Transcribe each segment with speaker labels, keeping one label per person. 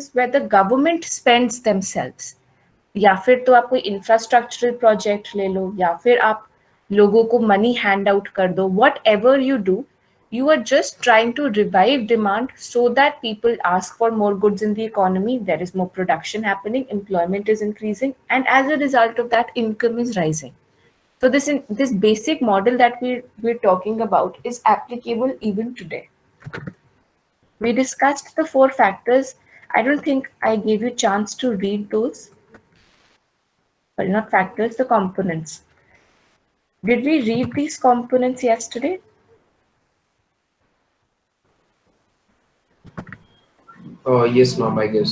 Speaker 1: is where the government spends themselves. या फिर तो आप कोई इंफ्रास्ट्रक्चरल प्रोजेक्ट ले लो, या फिर आप लोगों को मनी हैंड आउट कर दो. What ever you do, you are just trying to revive demand so that people ask for more goods in the economy, there is more production happening, employment is increasing, and as a result of that, income is rising. So this basic model that we're talking about is applicable even today. We discussed the four factors. I don't think I gave you a chance to read those. Sorry, not factors, the components. Did we read these components yesterday?
Speaker 2: Yes, ma'am, I guess.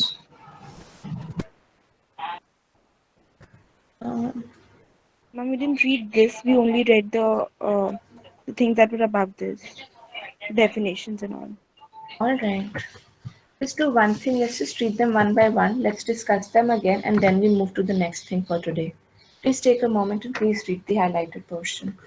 Speaker 3: Ma'am, we didn't read this. We only read the things that were above this, definitions and all.
Speaker 1: All right. Let's do one thing. Let's just read them one by one. Let's discuss them again, and then we move to the next thing for today. Please take a moment and please read the highlighted portion.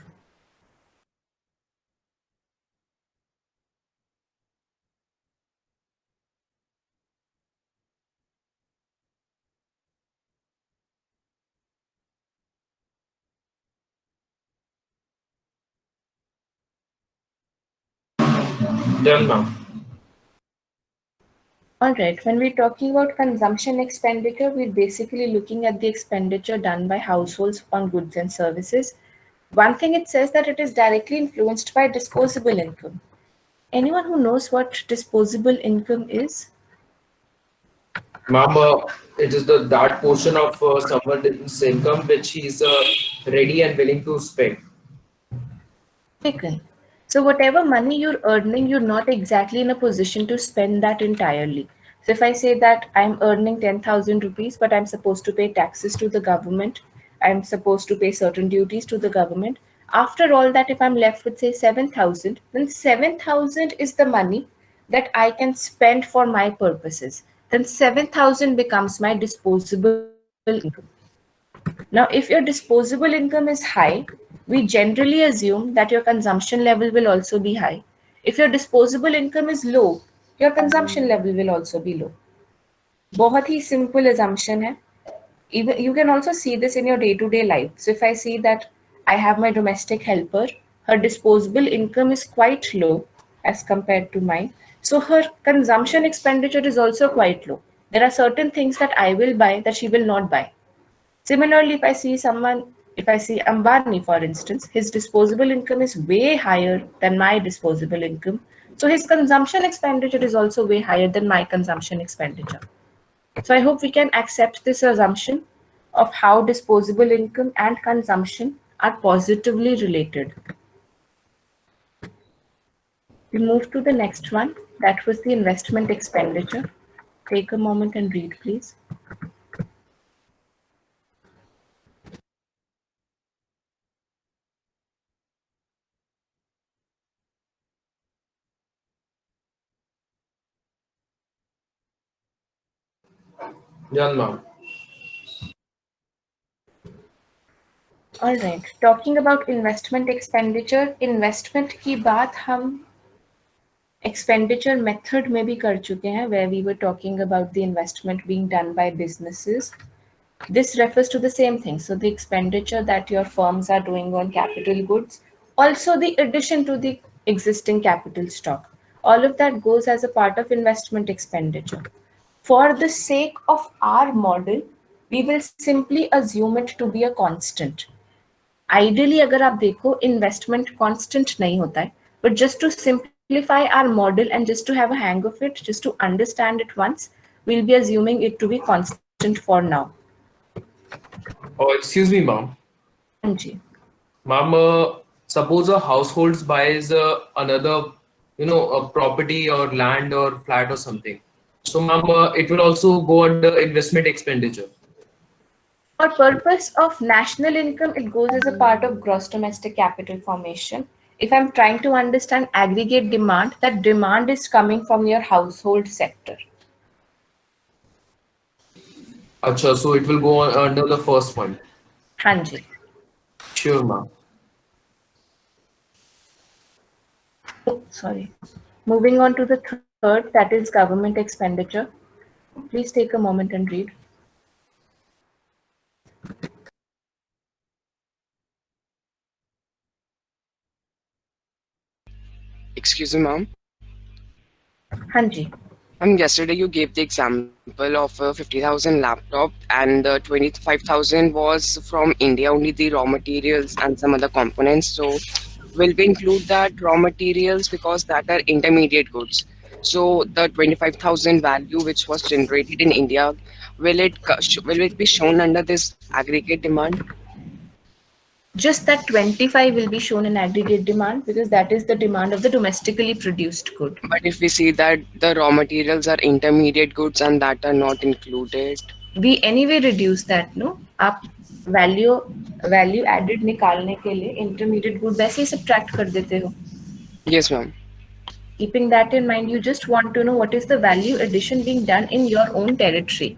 Speaker 2: Done, ma'am.
Speaker 1: All right, when we're talking about consumption expenditure, we're basically looking at the expenditure done by households on goods and services. One thing it says that it is directly influenced by disposable income. Anyone who knows what disposable income is?
Speaker 2: Ma'am, it is that portion of someone's income which he is ready and willing to spend.
Speaker 1: Taken. So whatever money you're earning, you're not exactly in a position to spend that entirely. So if I say that I'm earning 10,000 rupees, but I'm supposed to pay taxes to the government, I'm supposed to pay certain duties to the government. After all that, if I'm left with say 7,000, then 7,000 is the money that I can spend for my purposes. Then 7,000 becomes my disposable income. Now, if your disposable income is high, we generally assume that your consumption level will also be high. If your disposable income is low, your consumption level will also be low. बहुत ही simple assumption है. Even you can also see this in your day-to-day life. So if I see that I have my domestic helper, her disposable income is quite low as compared to mine. So her consumption expenditure is also quite low. There are certain things that I will buy that she will not buy. Similarly, if I see Ambani, for instance, his disposable income is way higher than my disposable income. So his consumption expenditure is also way higher than my consumption expenditure. So I hope we can accept this assumption of how disposable income and consumption are positively related. We move to the next one. That was the investment expenditure. Take a moment and read, please.
Speaker 2: Done, ma'am.
Speaker 1: All right. Talking about investment expenditure, investment की बात हम expenditure method में भी कर चुके हैं, where we were talking about the investment being done by businesses. This refers to the same thing. So the expenditure that your firms are doing on capital goods, also the addition to the existing capital stock, all of that goes as a part of investment expenditure. For the sake of our model, we will simply assume it to be a constant. Ideally, अगर आप देखो, investment constant नहीं होता है, but just to simplify our model and just to have a hang of it, just to understand it once, we'll be assuming it to be constant for now.
Speaker 2: Oh, excuse me, ma'am.
Speaker 1: Anji.
Speaker 2: Ma'am, suppose a household buys another, a property or land or flat or something. So, ma'am, it will also go under investment expenditure.
Speaker 1: For purpose of national income, it goes as a part of gross domestic capital formation. If I'm trying to understand aggregate demand, that demand is coming from your household sector.
Speaker 2: Acha, so it will go under the first one.
Speaker 1: Hanji.
Speaker 2: Sure, ma'am.
Speaker 1: Sorry. Moving on to the third, that is government expenditure. Please take a moment and read.
Speaker 4: Excuse me, ma'am.
Speaker 1: Hanji.
Speaker 4: Yesterday you gave the example of a 50,000 laptop and 25,000 was from India, only the raw materials and some other components. So will we include that raw materials because that are intermediate goods? So the 25,000 value which was generated in India, will it be shown under this aggregate demand?
Speaker 1: Just that 25 will be shown in aggregate demand because that is the demand of the domestically produced good.
Speaker 4: But if we see that the raw materials are intermediate goods and that are not included.
Speaker 1: We anyway reduce that, no? आप value added निकालने के लिए intermediate good वैसे ही subtract कर देते हो.
Speaker 4: Yes, ma'am.
Speaker 1: Keeping that in mind, you just want to know what is the value addition being done in your own territory.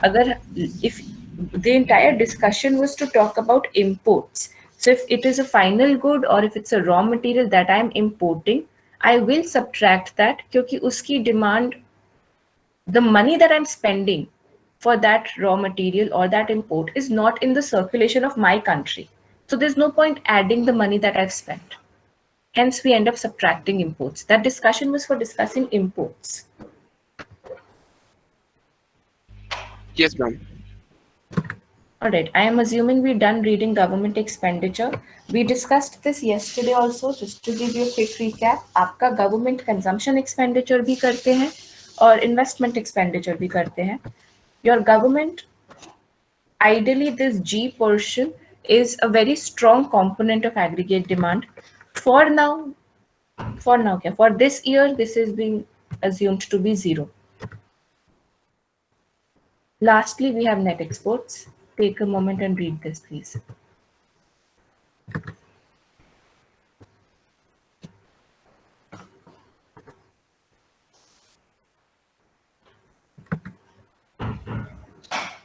Speaker 1: If the entire discussion was to talk about imports, so if it is a final good or if it's a raw material that I'm importing, I will subtract that क्योंकि उसकी demand, the money that I'm spending for that raw material or that import is not in the circulation of my country. So there's no point adding the money that I've spent. Hence, we end up subtracting imports. That discussion was for discussing imports.
Speaker 4: Yes, ma'am.
Speaker 1: All right, I am assuming we're done reading government expenditure. We discussed this yesterday also, just to give you a quick recap. आपका government consumption expenditure भी करते हैं और investment expenditure भी करते हैं. Your government, ideally this G portion is a very strong component of aggregate demand. For now, for this year, this is being assumed to be 0. Lastly, we have net exports. Take a moment and read this, please.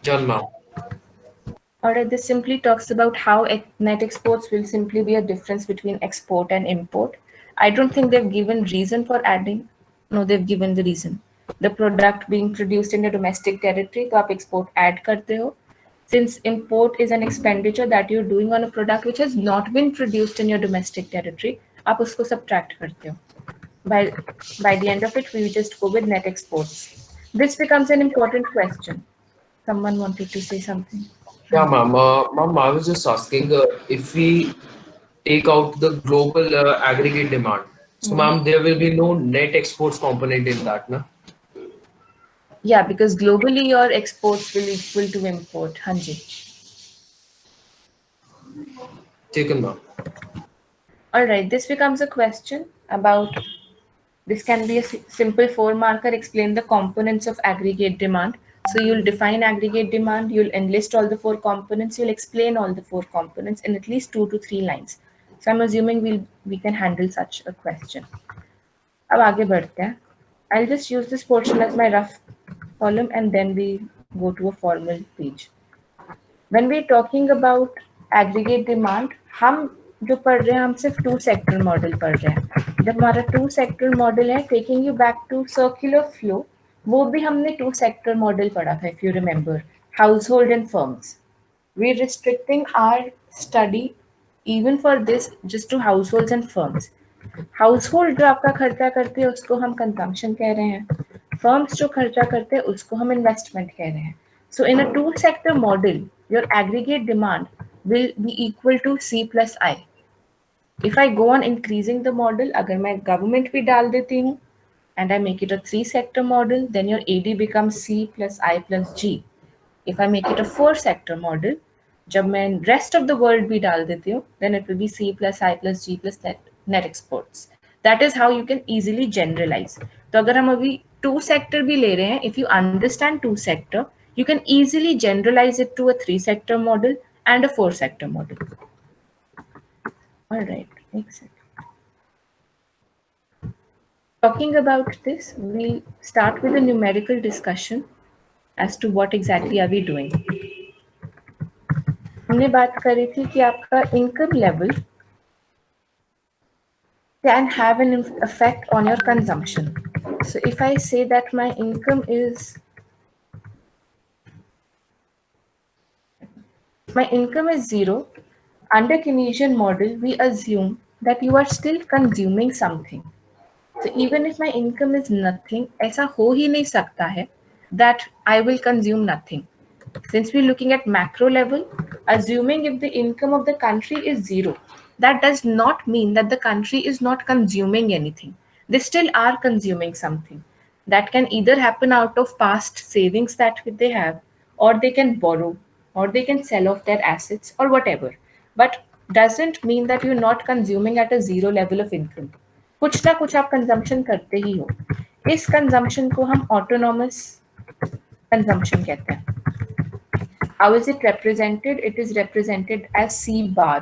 Speaker 2: Done, ma'am.
Speaker 1: Alright, this simply talks about how net exports will simply be a difference between export and import. I don't think they've given reason for adding. No, they've given the reason. The product being produced in the domestic territory, तो आप export add करते हो. Since import is an expenditure that you're doing on a product which has not been produced in your domestic territory, आप उसको subtract करते हो. By the end of it, we just go with net exports. This becomes an important question. Someone wanted to say something.
Speaker 2: Yeah, ma'am. Ma'am, I was just asking if we take out the global aggregate demand. So, ma'am, there will be no net exports component in that, na?
Speaker 1: Yeah, because globally your exports will equal to import. Hanji.
Speaker 2: Taken, ma'am.
Speaker 1: All right, this becomes a question about, this can be a simple 4-marker, explain the components of aggregate demand. So you'll define aggregate demand, you'll enlist all the 4 components, you'll explain all the 4 components in at least 2 to 3 lines. So I'm assuming we can handle such a question. अब आगे बढ़ते हैं. I'll just use this portion as my rough column and then we go to a formal page. When we're talking about aggregate demand, हम जो पढ़ रहे हैं हम सिर्फ 2 sector model पढ़ रहे हैं. जब हमारा 2 sector model है, taking you back to circular flow, वो भी हमने 2 sector model पढ़ा था, if you remember, household and firms. We're restricting our study even for this just to households and firms. Household जो आपका खर्चा करते हैं उसको हम कंजम्पशन कह रहे हैं. फर्म्स जो खर्चा करते हैं उसको हम इन्वेस्टमेंट कह रहे हैं. So in a 2 sector model, your aggregate demand will be equal to C plus I. If I go on increasing the model, अगर मैं government भी डाल देती हूँ and I make it a 3 sector model, then your AD becomes C plus I plus G. If I make it a 4 sector model, जब मैं rest of the world भी डाल देती हूँ, then it will be C plus I plus G plus net exports. That is how you can easily generalize. तो अगर हम अभी 2 sector भी ले रहे हैं, if you understand 2 sector, you can easily generalize it to a 3 sector model and a 4 sector model. All right, makes sense. Talking about this, we'll start with a numerical discussion as to what exactly are we doing. हमने बात करी थी कि आपका income level can have an effect on your consumption. So if I say that my income is My income is zero. Under Keynesian model, we assume that you are still consuming something. So even if my income is nothing, ऐसा हो ही नहीं सकता है that I will consume nothing. Since we're looking at macro level, assuming if the income of the country is zero, that does not mean that the country is not consuming anything. They still are consuming something. That can either happen out of past savings that they have, or they can borrow, or they can sell off their assets, or whatever. But doesn't mean that you're not consuming at a zero level of income. कुछ ना कुछ आप consumption करते ही हो. इस consumption को हम autonomous consumption कहते हैं. How is it represented? It is represented as C bar.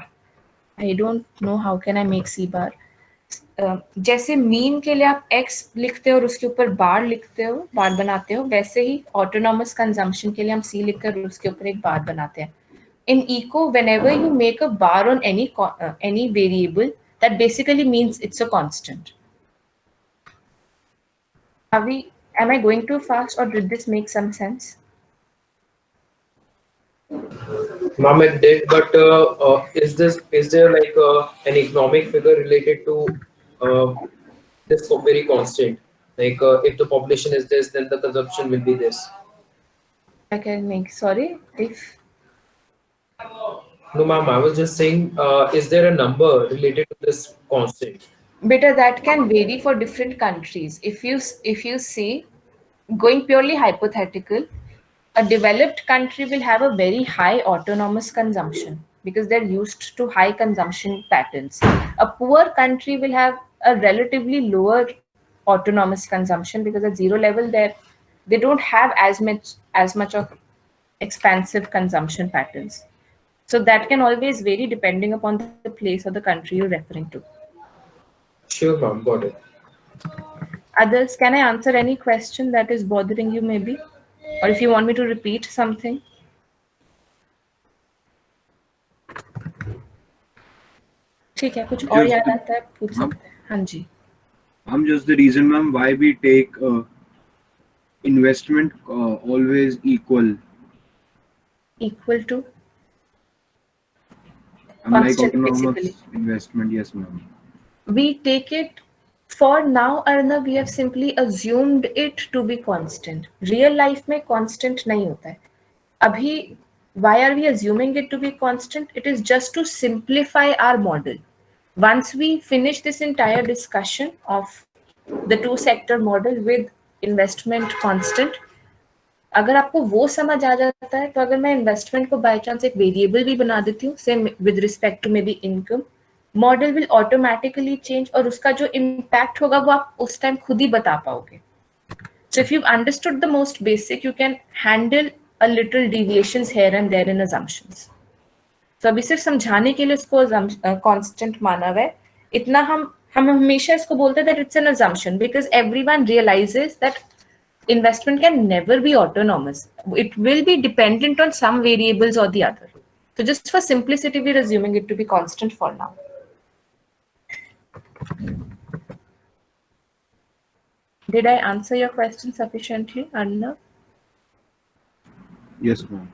Speaker 1: I don't know how can I make C bar. जैसे मीन के लिए आप x लिखते हो और उसके ऊपर बार लिखते हो, बार बनाते हो, वैसे ही ऑटोनॉमस कंजम्पशन के लिए हम C लिखकर उसके ऊपर एक बार बनाते हैं. In eco, whenever you make a bar on any variable, that basically means it's a constant. Am I going too fast, or did this make some sense?
Speaker 2: Ma'am, it did, but is there like an economic figure related to this very constant? Like if the population is this, then the consumption will be this.
Speaker 1: I can make, sorry, if
Speaker 2: No, ma'am, I was just saying, is there a number related to this constant?
Speaker 1: better that can vary for different countries. If you see, going purely hypothetical, a developed country will have a very high autonomous consumption because they're used to high consumption patterns. A poor country will have a relatively lower autonomous consumption because at zero level they don't have as much of expansive consumption patterns. So that can always vary depending upon the place or the country you're referring to.
Speaker 2: Sure, ma'am, got it.
Speaker 1: Others, can I answer any question that is bothering you maybe? Or if you want me to repeat something? ठीक है, कुछ और याद आता है पूछ सकते हैं. हाँ जी.
Speaker 5: I'm just the reason, ma'am, why we take investment always equal.
Speaker 1: Equal to?
Speaker 5: Like
Speaker 1: Constant,
Speaker 5: autonomous
Speaker 1: basically.
Speaker 5: investment, yes, ma'am.
Speaker 1: We take it, for now, Arnav, we have simply assumed it to be constant. Real life में constant नहीं होता है. अभी, why are we assuming it to be constant? It is just to simplify our model. Once we finish this entire discussion of the two sector model with investment constant, अगर आपको वो समझ आ जाता है तो अगर मैं इन्वेस्टमेंट को बाय चांस एक वेरिएबल भी बना देती हूँ, same with respect to maybe income, model will automatically change और उसका जो इम्पैक्ट होगा वो आप उस टाइम खुद ही बता पाओगे. So if you understood the most basic, you can handle a little deviations here and there in assumptions. तो अभी सिर्फ समझाने के लिए इसको कांस्टेंट माना हुआ है. इतना हम हमेशा इसको बोलते हैं that it's an assumption because everyone realises that investment can never be autonomous. It will be dependent on some variables or the other. So just for simplicity, we're assuming it to be constant for now. Did I answer your question sufficiently, Arnav?
Speaker 5: Yes, ma'am.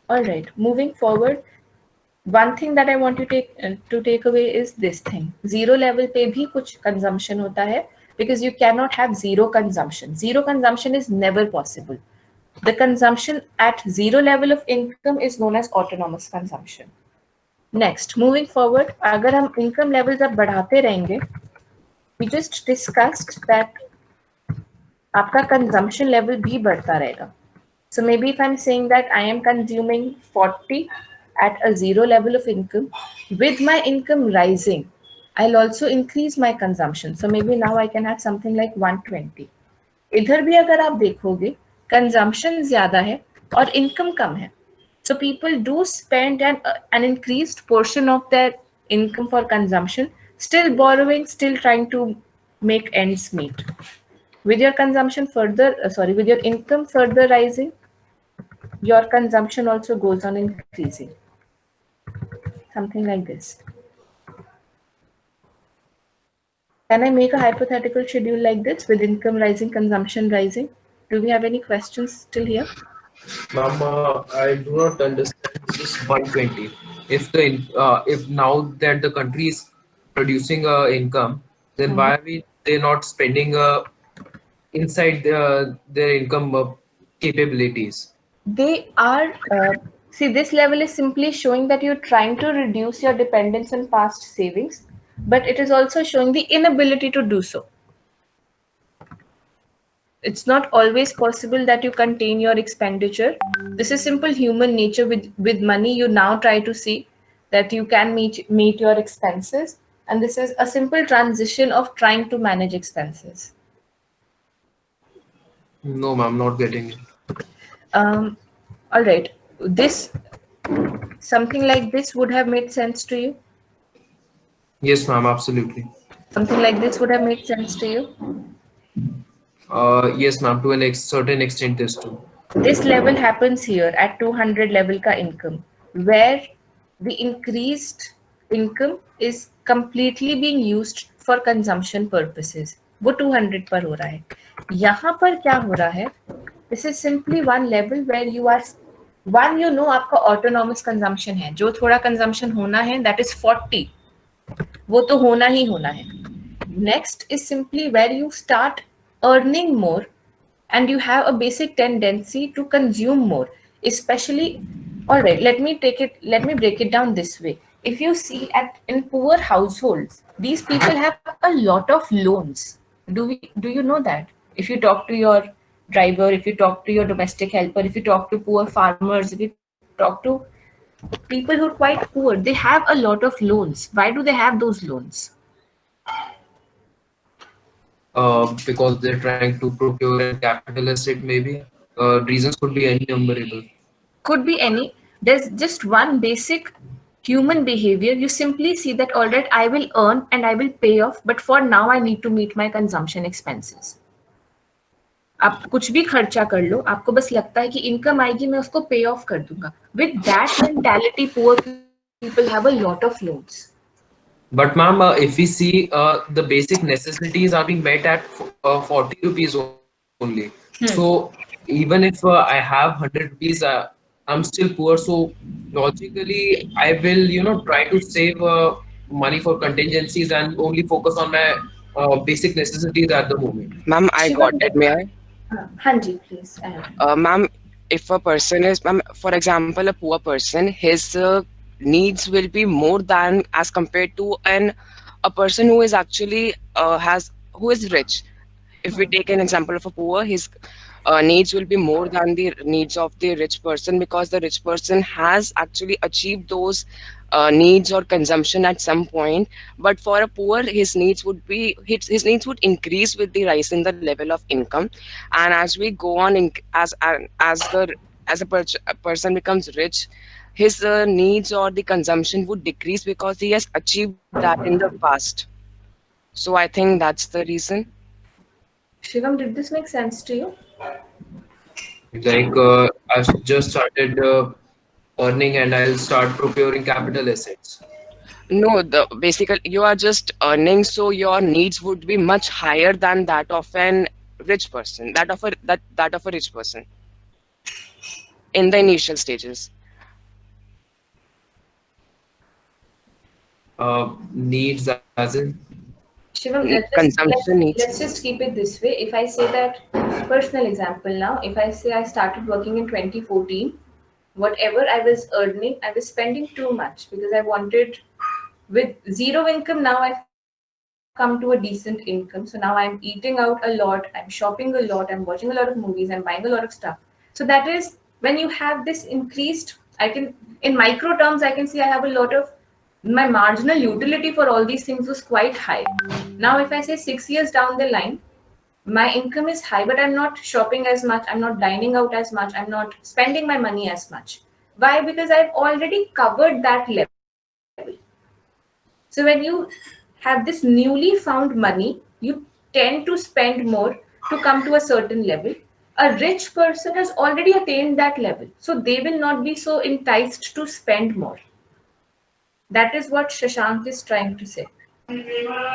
Speaker 1: All right, moving forward, one thing that I want to take away is this thing. Zero level पे भी कुछ consumption होता है, because you cannot have zero consumption. Zero consumption is never possible. The consumption at zero level of income is known as autonomous consumption. Next, moving forward, अगर हम income levels अब बढ़ाते रहेंगे, we just discussed that आपका consumption level भी बढ़ता रहेगा. So maybe if I'm saying that I am consuming 40 at a zero level of income, with my income rising, I'll also increase my consumption. So maybe now I can have something like 120. इधर भी अगर आप देखोगे, consumption ज़्यादा है और income कम है. So people do spend an increased portion of their income for consumption, still borrowing, still trying to make ends meet. With your consumption with your income further rising, your consumption also goes on increasing. Something like this. Can I make a hypothetical schedule like this with income rising, consumption rising? Do we have any questions still here?
Speaker 2: Ma'am, I do not understand this 120. If now that the country is producing income, then why
Speaker 1: Mhm.
Speaker 2: are they not spending inside their income capabilities?
Speaker 1: They are, see, this level is simply showing that you're trying to reduce your dependence on past savings, but it is also showing the inability to do so. It's not always possible that you contain your expenditure. This is simple human nature. With money, you now try to see that you can meet your expenses, and this is a simple transition of trying to manage expenses.
Speaker 2: No, ma'am, not getting it.
Speaker 1: Um, all right, this something like this would have made sense to you.
Speaker 2: Yes, ma'am, absolutely.
Speaker 1: Something like this would have made sense to you.
Speaker 2: Yes, ma'am, to an certain extent, this too.
Speaker 1: This level happens here at 200 level ka income, where the increased income is completely being used for consumption purposes. वो 200 पर हो रहा है. यहाँ पर क्या हो रहा है? This is simply one level where you are one, you know, आपका autonomous consumption है. जो थोड़ा consumption होना है, that is 40. वो तो होना ही होना है. Next is simply where you start earning more and you have a basic tendency to consume more, especially. All right, let me break it down this way. If you see at in poor households, these people have a lot of loans. Do you know that? If you talk to your driver, if you talk to your domestic helper, if you talk to poor farmers, if you talk to people who are quite poor, they have a lot of loans. Why do they have those loans?
Speaker 2: Because they're trying to procure an capital asset, maybe. Reasons could be any numberable.
Speaker 1: Could be any. There's just one basic human behavior. You simply see that, all right, I will earn and I will pay off, but for now I need to meet my consumption expenses. आप कुछ भी खर्चा कर लो, आपको बस लगता है कि इनकम आएगी, मैं उसको पे ऑफ कर दूंगा. With that mentality, poor people have a lot of loans.
Speaker 2: But ma'am, if we see the basic necessities are being met at 40 rupees only. So even if I have 100 rupees, I'm still poor. So logically, I will, try to save money for contingencies and only focus on my basic necessities at the moment.
Speaker 4: Ma'am, I got
Speaker 1: Shivam,
Speaker 4: it. May I?
Speaker 1: हाँ जी, please.
Speaker 4: Ma'am, if a person is, ma'am, for example, a poor person, his needs will be more than as compared to an a person who is actually who is rich. If we take an example of a poor, his needs will be more than the needs of the rich person, because the rich person has actually achieved those needs or consumption at some point. But for a poor, his needs would increase with the rise in the level of income. And as we go on as a person becomes rich, his needs or the consumption would decrease because he has achieved that in the past. So I think that's the reason.
Speaker 1: Shivam, did this make sense to you?
Speaker 2: Like I've just started earning and I'll start procuring capital assets.
Speaker 4: No, the basically you are just earning, so your needs would be much higher than that of an rich person, that of a rich person in the initial stages.
Speaker 2: Needs as in.
Speaker 1: Shivam,
Speaker 4: Consumption needs.
Speaker 1: let's just keep it this way. If I say that, personal example now, if I say I started working in 2014, whatever I was earning, I was spending too much because I wanted, with zero income, now I've come to a decent income. So now I'm eating out a lot, I'm shopping a lot, I'm watching a lot of movies, I'm buying a lot of stuff. So that is when you have this increased, in micro terms, I can see I have a lot of, my marginal utility for all these things was quite high. Now, if I say 6 years down the line, my income is high, but I'm not shopping as much, I'm not dining out as much, I'm not spending my money as much. Why? Because I've already covered that level. So when you have this newly found money, you tend to spend more to come to a certain level. A rich person has already attained that level, so they will not be so enticed to spend more. That is what Shashank is trying to say.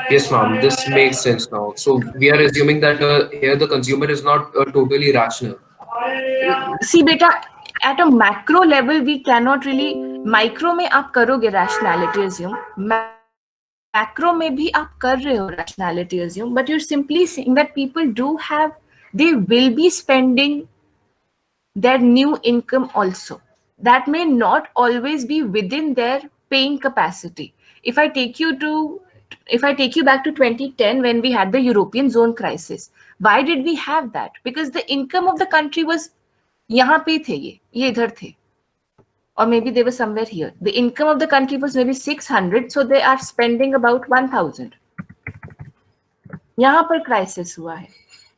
Speaker 2: Yes, ma'am. This makes sense now. So we are assuming that here the consumer is not totally rational.
Speaker 1: See beta, at a macro level we cannot really, micro में आप करोगे rationality assume, macro में भी आप कर रहे हो rationality assume, but you're simply saying that people do have, they will be spending their new income also. That may not always be within their paying capacity. If I take you to, if I take you back to 2010 when we had the European zone crisis, why did we have that? Because the income of the country was यहाँ पे थे, ये इधर थे, or maybe they were somewhere here. The income of the country was maybe 600, so they are spending about 1000. यहाँ पर crisis हुआ है.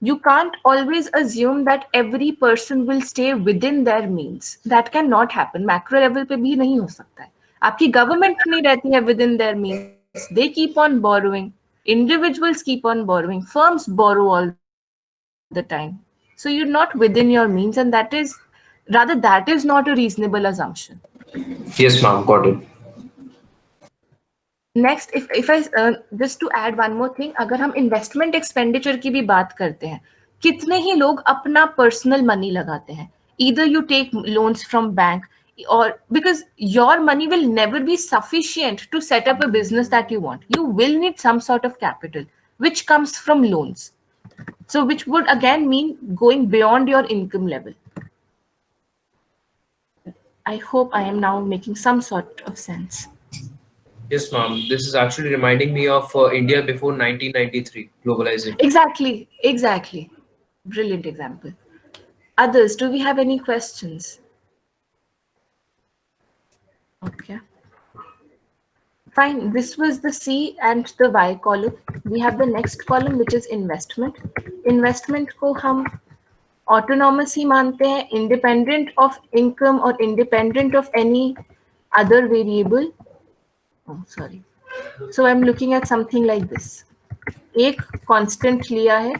Speaker 1: You can't always assume that every person will stay within their means. That cannot happen. Macro level पे भी नहीं हो सकता है. आपकी government नहीं रहती है within their means. They keep on borrowing. Individuals keep on borrowing. Firms borrow all the time. So you're not within your means, and that is, rather, that is not a reasonable assumption.
Speaker 2: Yes, ma'am. Got it.
Speaker 1: Next, if I just to add one more thing, अगर हम investment expenditure की भी बात करते हैं, कितने ही लोग अपना पर्सनल मनी लगाते हैं. Either you take loans from bank, or because your money will never be sufficient to set up a business that you want. You will need some sort of capital, which comes from loans. So which would again mean going beyond your income level. I hope I am now making some sort of sense.
Speaker 2: Yes, ma'am. This is actually reminding me of India before 1993 globalization.
Speaker 1: Exactly. Brilliant example. Others, do we have any questions? Okay. Fine. This was the C and the Y column. We have the next column, which is investment. Investment को हम autonomous ही मानते हैं, independent of income or independent of any other variable. Oh, sorry. So I'm looking at something like this. एक constant लिया है,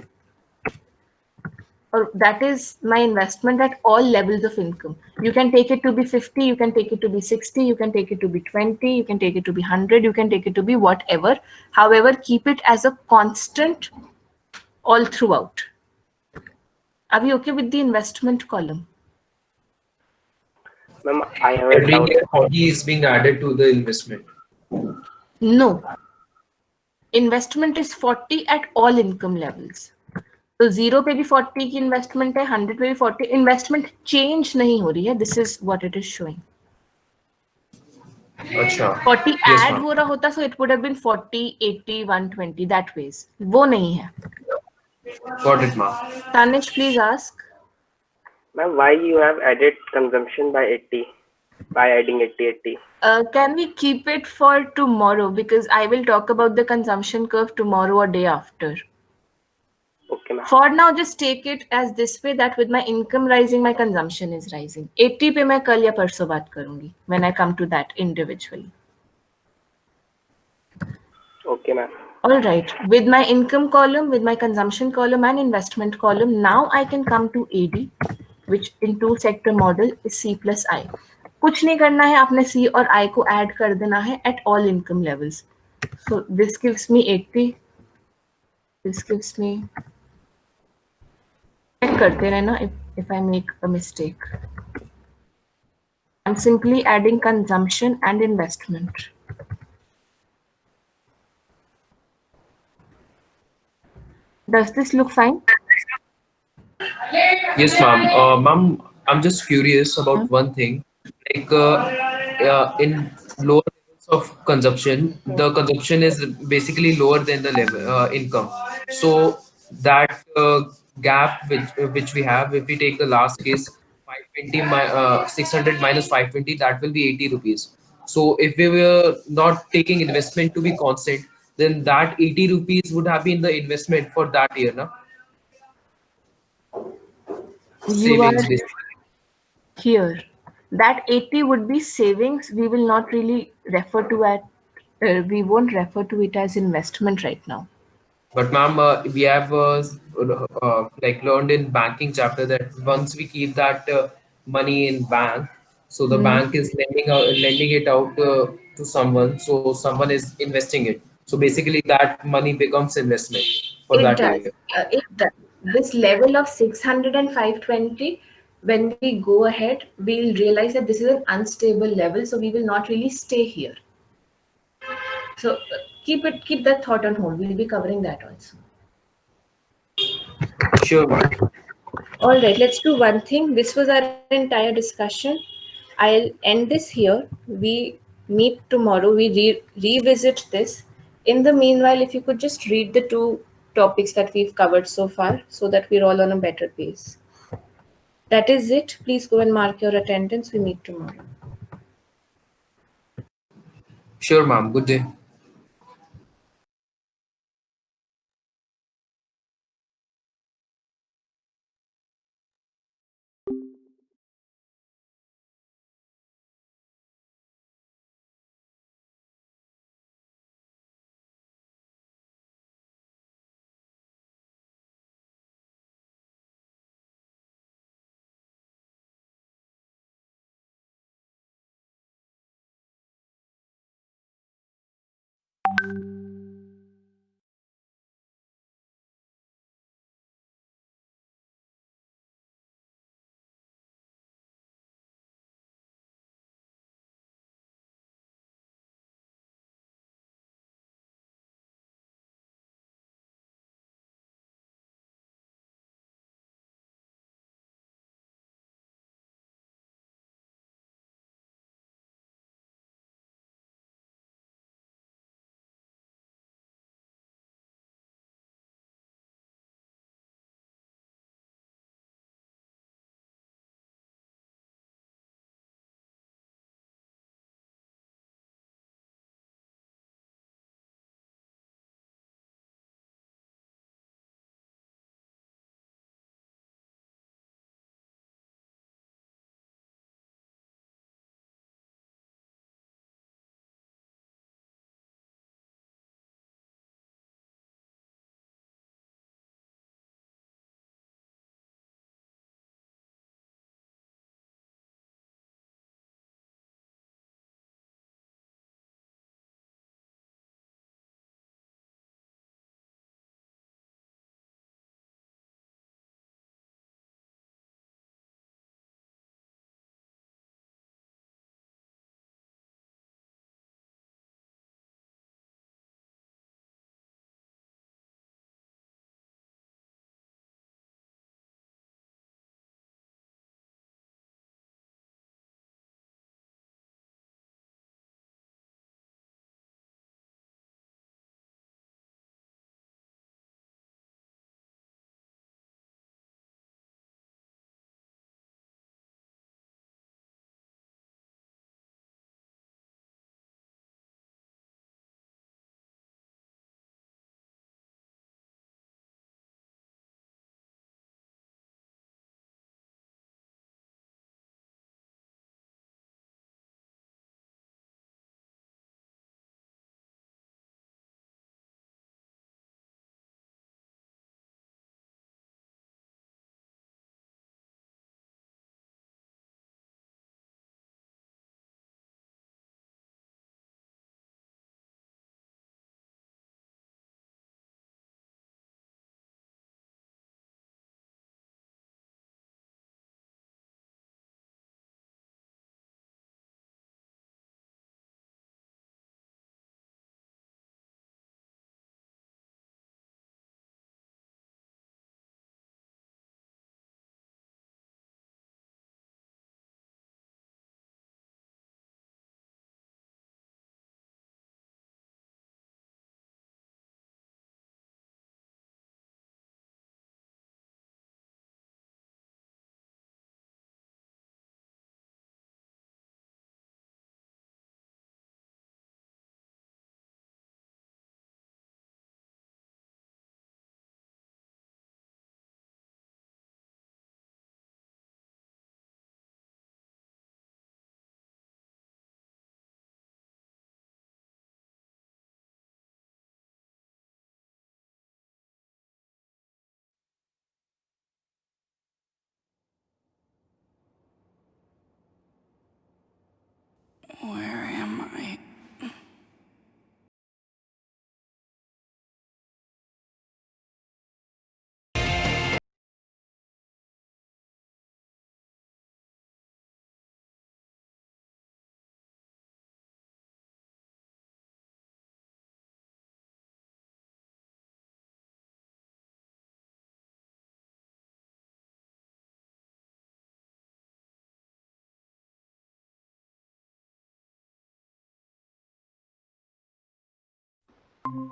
Speaker 1: or that is my investment at all levels of income. You can take it to be 50, you can take it to be 60, you can take it to be 20, you can take it to be 100, you can take it to be whatever. However, keep it as a constant all throughout. Are we okay with the investment column?
Speaker 6: Ma'am, I have a
Speaker 2: Every
Speaker 6: doubt.
Speaker 2: year, 40 is being added to the investment.
Speaker 1: No. Investment is 40 at all income levels. तो 0 पे भी 40 की investment है, 100 पे भी 40. Investment change नहीं हो रही है. This is what it is showing.
Speaker 2: अच्छा.
Speaker 1: 40
Speaker 2: Yes,
Speaker 1: ऐड
Speaker 2: ma'am.
Speaker 1: हो रहा होता, so it would have been 40, 80, 120 that ways. वो नहीं है.
Speaker 2: Got it, ma'am.
Speaker 1: Tanish, please ask.
Speaker 6: Ma'am, why you have added consumption by 80? By adding 80?
Speaker 1: Can we keep it for tomorrow, because I will talk about the consumption curve tomorrow or day after.
Speaker 6: Okay, ma'am.
Speaker 1: For now, just take it as this way, that with my income rising, my consumption is rising. 80 पे मैं कल या परसों बात करूंगी when I come to that individually.
Speaker 6: Okay, ma'am.
Speaker 1: All right. With my income column, with my consumption column and investment column, now I can come to AD, which in two sector model is C plus I. कुछ नहीं करना है, आपने C और I को add कर देना है at all income levels. So this gives me 80. This gives me. Check करते रहना if I make a mistake. I'm simply adding consumption and investment. Does this look fine?
Speaker 2: Yes, ma'am. Ma'am, I'm just curious about one thing. Like in lower levels of consumption, the consumption is basically lower than the level income. So that gap which we have, if we take the last case, 600 minus 520, that will be 80 rupees. So if we were not taking investment to be constant, then that 80 rupees would have been the investment for that year, no?
Speaker 1: You are
Speaker 2: Savings basically.
Speaker 1: here. That 80 would be savings. We will not really refer to it. We won't refer to it as investment right now.
Speaker 2: But ma'am, we have like learned in banking chapter that once we keep that money in bank, so the bank is lending it out to someone, so someone is investing it. So basically, that money becomes investment for
Speaker 1: It
Speaker 2: that
Speaker 1: does.
Speaker 2: year.
Speaker 1: It does. This level of 600 and 520 when we go ahead, we'll realize that this is an unstable level, so we will not really stay here. So keep that thought on hold. We'll be covering that also.
Speaker 2: Sure, ma'am.
Speaker 1: All right, let's do one thing. This was our entire discussion. I'll end this here. We meet tomorrow. We revisit this. In the meanwhile, if you could just read the two topics that we've covered so far so that we're all on a better pace. That is it. Please go and mark your attendance. We meet tomorrow.
Speaker 2: Sure, ma'am. Good day.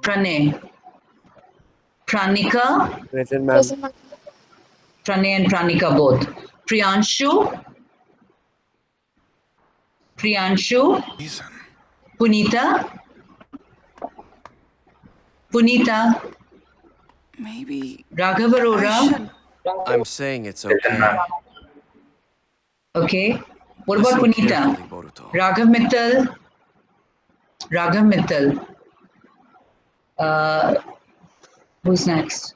Speaker 7: Pranay. Pranika.
Speaker 8: Present, ma'am.
Speaker 7: Pranay and Pranika both. Priyanshu. Priyanshu. Punita. Punita.
Speaker 9: Maybe
Speaker 7: Raghav
Speaker 9: I
Speaker 7: Arora.
Speaker 9: should.
Speaker 8: I'm saying it's okay.
Speaker 7: Okay. What about
Speaker 8: Listen
Speaker 7: Punita?
Speaker 8: carefully, Boruto.
Speaker 7: Raghav Mittal. Raghav Mittal. Who's next?